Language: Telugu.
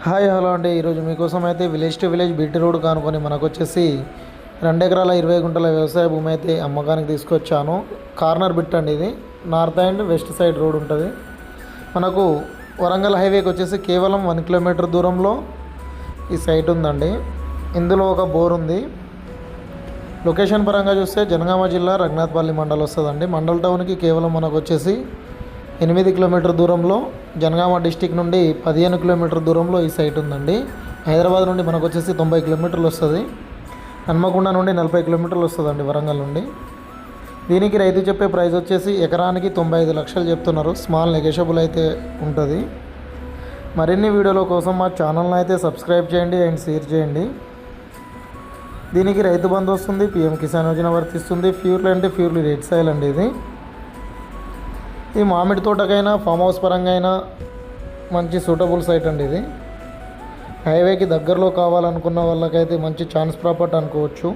హాయ్ హలో అండి. ఈరోజు మీకోసం అయితే village to village BT road కానుకొని మనకు వచ్చేసి 2 ఎకరాల 20 గుంటల వ్యవసాయ భూమి అయితే అమ్మకానికి తీసుకొచ్చాను. కార్నర్ బిట్ అండి ఇది. North and west side road ఉంటుంది. మనకు వరంగల్ హైవేకి వచ్చేసి కేవలం 1 కిలోమీటర్ దూరంలో ఈ సైట్ ఉందండి. ఇందులో ఒక బోర్ ఉంది. లొకేషన్ పరంగా చూస్తే జనగామ జిల్లా రఘునాథపల్లి మండల్ వస్తుందండి. మండల్ టౌన్కి కేవలం మనకు వచ్చేసి 8 కిలోమీటర్ దూరంలో, జనగామ డిస్టిక్ నుండి 15 కిలోమీటర్ దూరంలో ఈ సైట్ ఉందండి. హైదరాబాద్ నుండి మనకు వచ్చేసి 90 కిలోమీటర్లు వస్తుంది. హన్మకొండ నుండి 40 కిలోమీటర్లు వస్తుందండి వరంగల్ నుండి. దీనికి రైతు చెప్పే ప్రైస్ వచ్చేసి ఎకరానికి 95 లక్షలు చెప్తున్నారు. స్మాల్ నెగోషియబుల్ అయితే ఉంటుంది. మరిన్ని వీడియోల కోసం మా ఛానల్ని అయితే సబ్స్క్రైబ్ చేయండి అండ్ షేర్ చేయండి. దీనికి రైతు బంధు వస్తుంది, పిఎం కిసాన్ యోజన వర్తిస్తుంది. ప్యూర్లీ అంటే ప్యూర్లీ రెడ్ సాయిల్ అండి ఇది. ఈ మామిడి తోటకైనా ఫామ్ హౌస్ పరంగా అయినా మంచి సూటబుల్ సైట్ అండి ఇది. హైవేకి దగ్గరలో కావాలనుకున్న వాళ్ళకైతే మంచి ఛాన్స్ ప్రాపర్టీ అనుకోవచ్చు.